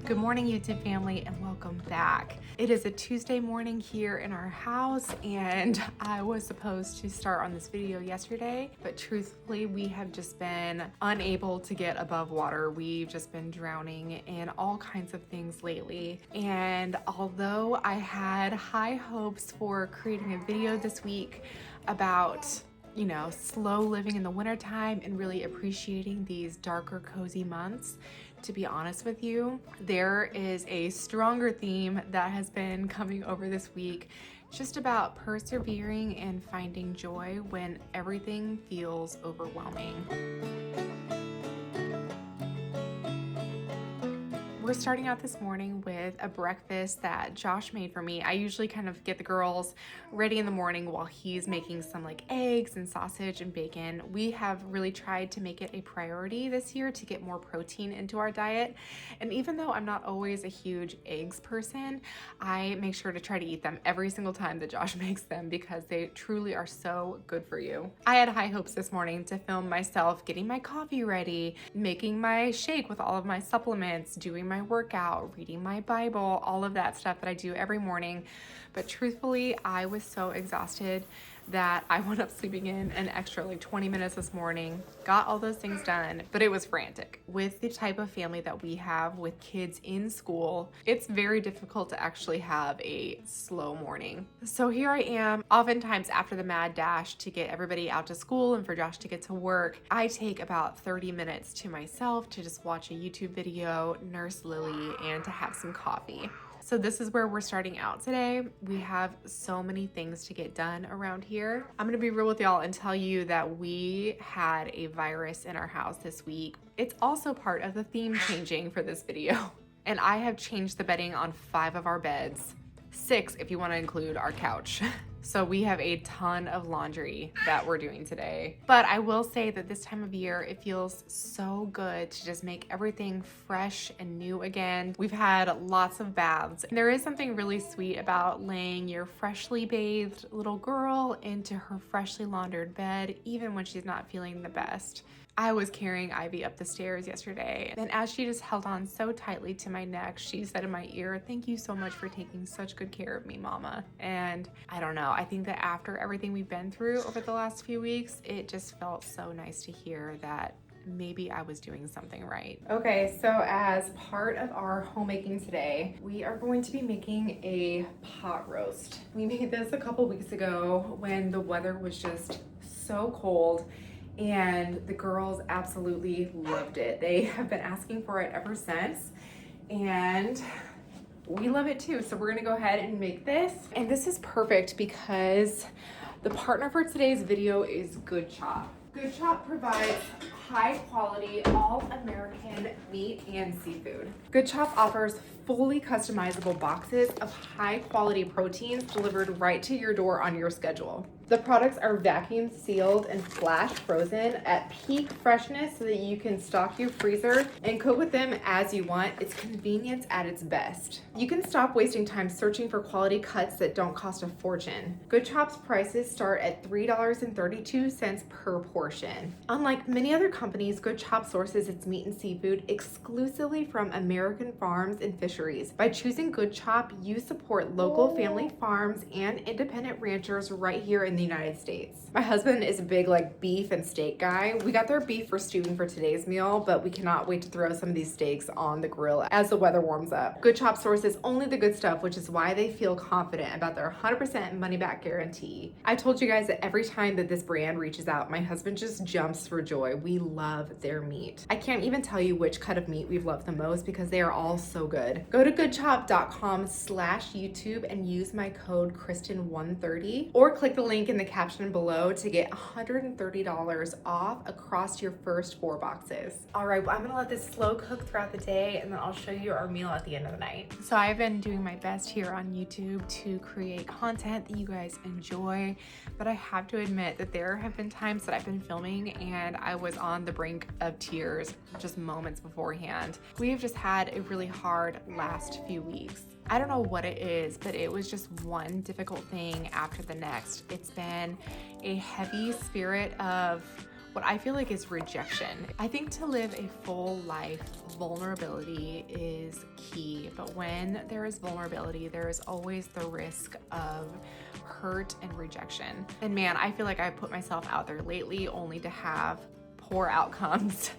Good morning, YouTube family, and welcome back. It is a Tuesday morning here in our house, and I was supposed to start on this video yesterday, but truthfully, we have just been unable to get above water. We've just been drowning in all kinds of things lately. And although I had high hopes for creating a video this week about slow living in the wintertime and really appreciating these darker, cozy months, to be honest with you, there is a stronger theme that has been coming over this week, just about persevering and finding joy when everything feels overwhelming. We're starting out this morning with a breakfast that Josh made for me. I usually kind of get the girls ready in the morning while he's making some like eggs and sausage and bacon. We have really tried to make it a priority this year to get more protein into our diet. And even though I'm not always a huge eggs person, I make sure to try to eat them every single time that Josh makes them because they truly are so good for you. I had high hopes this morning to film myself getting my coffee ready, making my shake with all of my supplements, doing my workout, reading my Bible, all of that stuff that I do every morning. But truthfully, I was so exhausted that I wound up sleeping in an extra like 20 minutes this morning, got all those things done, but it was frantic. With the type of family that we have with kids in school, it's very difficult to actually have a slow morning. So here I am, oftentimes after the mad dash to get everybody out to school and for Josh to get to work, I take about 30 minutes to myself to just watch a YouTube video, nurse Lily, and to have some coffee. So this is where we're starting out today. We have so many things to get done around here. I'm gonna be real with y'all and tell you that we had a virus in our house this week. It's also part of the theme changing for this video. And I have changed the bedding on 5 of our beds, 6 if you wanna include our couch. So we have a ton of laundry that we're doing today. But I will say that this time of year, it feels so good to just make everything fresh and new again. We've had lots of baths. And there is something really sweet about laying your freshly bathed little girl into her freshly laundered bed, even when she's not feeling the best. I was carrying Ivy up the stairs yesterday, and as she just held on so tightly to my neck, she said in my ear, "Thank you so much for taking such good care of me, Mama." And I don't know, I think that after everything we've been through over the last few weeks, it just felt so nice to hear that maybe I was doing something right. Okay, so as part of our homemaking today, we are going to be making a pot roast. We made this a couple weeks ago when the weather was just so cold, and the girls absolutely loved it. They have been asking for it ever since, and we love it too. So we're gonna go ahead and make this. And this is perfect because the partner for today's video is Good Chop. Good Chop provides high quality, all American meat and seafood. Good Chop offers fully customizable boxes of high quality proteins delivered right to your door on your schedule. The products are vacuum sealed and flash frozen at peak freshness so that you can stock your freezer and cook with them as you want. It's convenience at its best. You can stop wasting time searching for quality cuts that don't cost a fortune. Good Chop's prices start at $3.32 per portion. Unlike many other companies, Good Chop sources its meat and seafood exclusively from American farms and fisheries. By choosing Good Chop, you support local family farms and independent ranchers right here in the United States. My husband is a big beef and steak guy. We got their beef for stewing for today's meal, but we cannot wait to throw some of these steaks on the grill as the weather warms up. Good Chop sources only the good stuff, which is why they feel confident about their 100% money back guarantee. I told you guys that every time that this brand reaches out, my husband just jumps for joy. We love their meat. I can't even tell you which cut of meat we've loved the most because they are all so good. Go to goodchop.com/YouTube and use my code Kristen130 or click the link in the caption below to get $130 off across your first 4 boxes. All right, well, I'm gonna let this slow cook throughout the day and then I'll show you our meal at the end of the night. So I've been doing my best here on YouTube to create content that you guys enjoy, but I have to admit that there have been times that I've been filming and I was on the brink of tears just moments beforehand. We have just had a really hard last few weeks. I don't know what it is, but it was just one difficult thing after the next. It's been a heavy spirit of what I feel like is rejection. I think to live a full life, vulnerability is key, but when there is vulnerability, there is always the risk of hurt and rejection. And man, I feel like I've put myself out there lately only to have poor outcomes.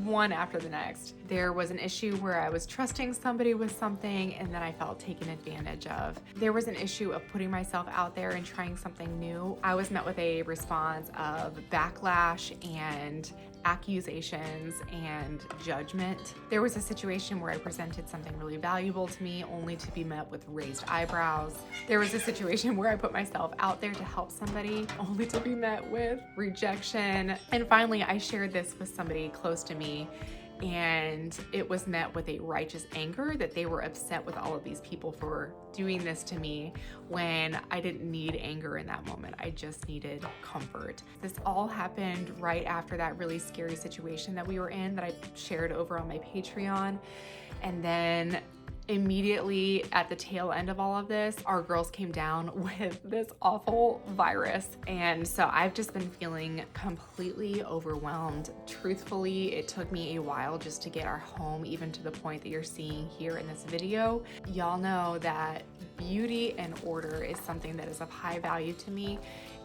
One after the next. There was an issue where I was trusting somebody with something and then I felt taken advantage of. There was an issue of putting myself out there and trying something new. I was met with a response of backlash and accusations and judgment. There was a situation where I presented something really valuable to me only to be met with raised eyebrows. There was a situation where I put myself out there to help somebody only to be met with rejection. And finally, I shared this with somebody close to me, and it was met with a righteous anger that they were upset with all of these people for doing this to me when I didn't need anger in that moment. I just needed comfort. This all happened right after that really scary situation that we were in that I shared over on my Patreon. And then immediately at the tail end of all of this, our girls came down with this awful virus. And so I've just been feeling completely overwhelmed. Truthfully, it took me a while just to get our home even to the point that you're seeing here in this video. Y'all know that beauty and order is something that is of high value to me.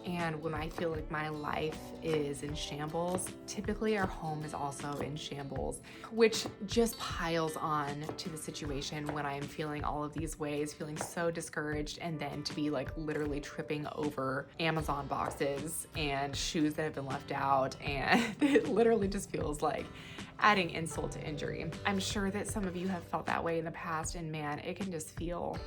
And when I feel like my life is in shambles, typically our home is also in shambles, which just piles on to the situation when I'm feeling all of these ways, feeling so discouraged, and then to be like literally tripping over Amazon boxes and shoes that have been left out. And it literally just feels like adding insult to injury. I'm sure that some of you have felt that way in the past, and man, it can just feel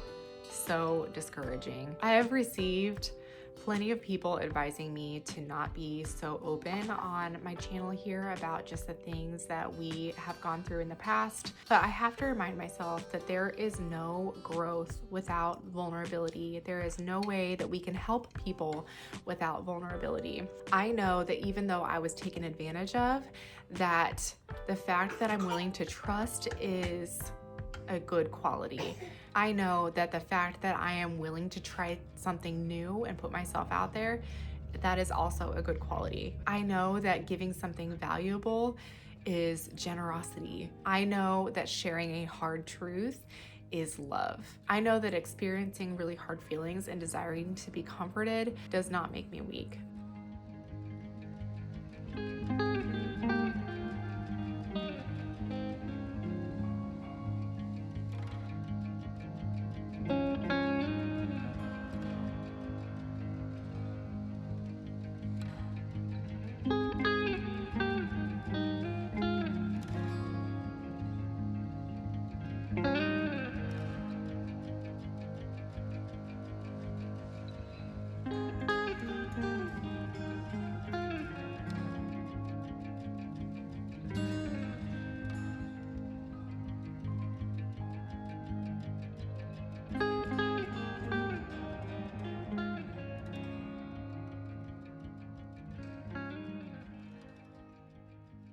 so discouraging. I have received plenty of people advising me to not be so open on my channel here about just the things that we have gone through in the past. But I have to remind myself that there is no growth without vulnerability. There is no way that we can help people without vulnerability. I know that even though I was taken advantage of, that the fact that I'm willing to trust is a good quality. I know that the fact that I am willing to try something new and put myself out there, that is also a good quality. I know that giving something valuable is generosity. I know that sharing a hard truth is love. I know that experiencing really hard feelings and desiring to be comforted does not make me weak.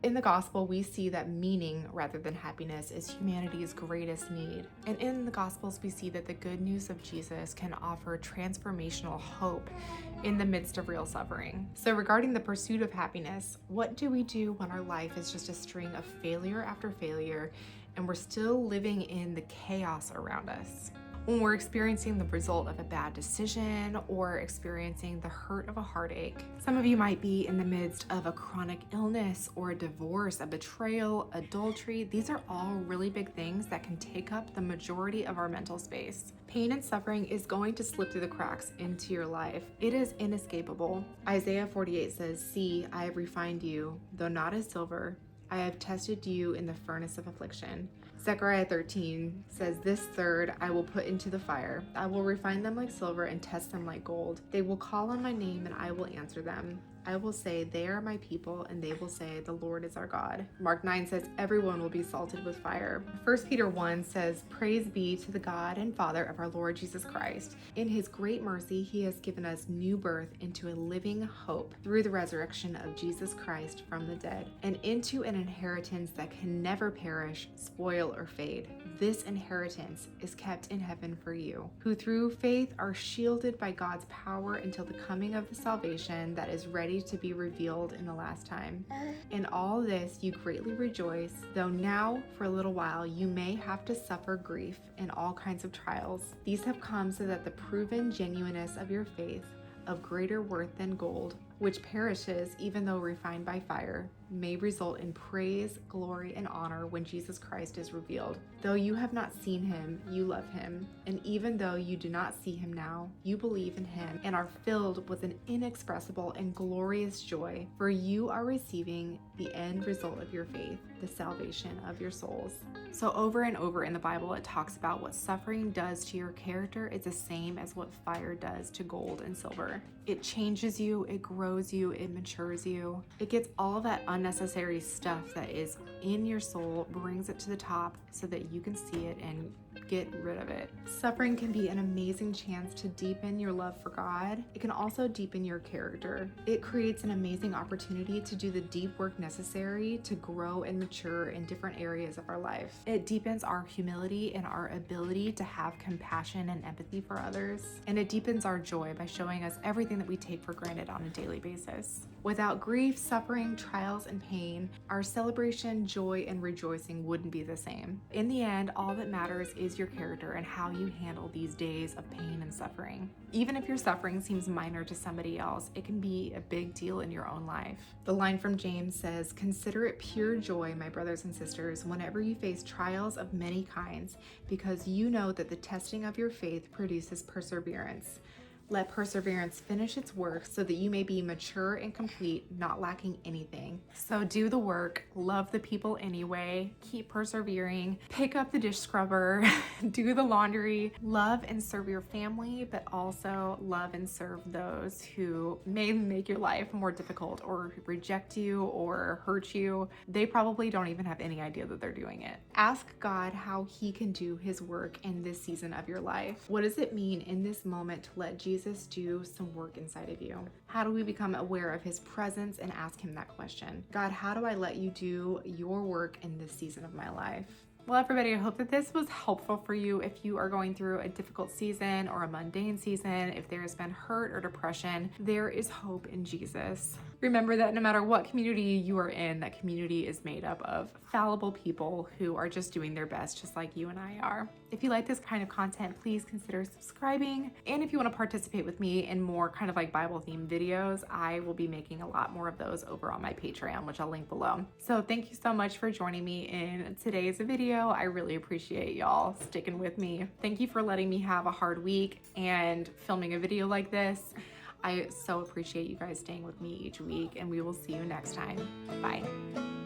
In the gospel, we see that meaning rather than happiness is humanity's greatest need. And in the gospels, we see that the good news of Jesus can offer transformational hope in the midst of real suffering. So regarding the pursuit of happiness, what do we do when our life is just a string of failure after failure and we're still living in the chaos around us? When we're experiencing the result of a bad decision or experiencing the hurt of a heartache. Some of you might be in the midst of a chronic illness or a divorce, a betrayal, adultery. These are all really big things that can take up the majority of our mental space. Pain and suffering is going to slip through the cracks into your life. It is inescapable. Isaiah 48 says, "See, I have refined you, though not as silver. I have tested you in the furnace of affliction." Zechariah 13 says, "This third I will put into the fire. I will refine them like silver and test them like gold. They will call on my name and I will answer them. I will say, they are my people, and they will say, the Lord is our God." Mark 9 says, "Everyone will be salted with fire." 1 Peter 1 says, "Praise be to the God and Father of our Lord Jesus Christ. In his great mercy, he has given us new birth into a living hope through the resurrection of Jesus Christ from the dead, and into an inheritance that can never perish, spoil, or fade. This inheritance is kept in heaven for you, who through faith are shielded by God's power until the coming of the salvation that is ready ready to be revealed in the last time. In all this you greatly rejoice, though now for a little while you may have to suffer grief in all kinds of trials. These have come so that the proven genuineness of your faith, of greater worth than gold, which perishes even though refined by fire, may result in praise, glory, and honor when Jesus Christ is revealed. Though you have not seen him, you love him. And even though you do not see him now, you believe in him and are filled with an inexpressible and glorious joy, for you are receiving the end result of your faith, the salvation of your souls. So over and over in the Bible, it talks about what suffering does to your character is the same as what fire does to gold and silver. It changes you, it grows you, it matures you. It gets all that unnecessary stuff that is in your soul, brings it to the top so that you can see it and get rid of it. Suffering can be an amazing chance to deepen your love for God. It can also deepen your character. It creates an amazing opportunity to do the deep work necessary to grow and mature in different areas of our life. It deepens our humility and our ability to have compassion and empathy for others. And it deepens our joy by showing us everything that we take for granted on a daily basis. Without grief, suffering, trials, and pain, our celebration, joy, and rejoicing wouldn't be the same. In the end, all that matters is your character and how you handle these days of pain and suffering. Even if your suffering seems minor to somebody else, it can be a big deal in your own life. The line from James says, "Consider it pure joy, my brothers and sisters, whenever you face trials of many kinds, because you know that the testing of your faith produces perseverance. Let perseverance finish its work so that you may be mature and complete, not lacking anything." So do the work, love the people anyway, keep persevering, pick up the dish scrubber, do the laundry, love and serve your family, but also love and serve those who may make your life more difficult or reject you or hurt you. They probably don't even have any idea that they're doing it. Ask God how he can do his work in this season of your life. What does it mean in this moment to let Jesus do some work inside of you? How do we become aware of his presence and ask him that question? God, how do I let you do your work in this season of my life? Well, everybody, I hope that this was helpful for you if you are going through a difficult season or a mundane season. If there has been hurt or depression, there is hope in Jesus. Remember that no matter what community you are in, that community is made up of fallible people who are just doing their best, just like you and I are. If you like this kind of content, please consider subscribing. And if you want to participate with me in more kind of like Bible themed videos, I will be making a lot more of those over on my Patreon, which I'll link below. So thank you so much for joining me in today's video. I really appreciate y'all sticking with me. Thank you for letting me have a hard week and filming a video like this. I so appreciate you guys staying with me each week, and we will see you next time. Bye.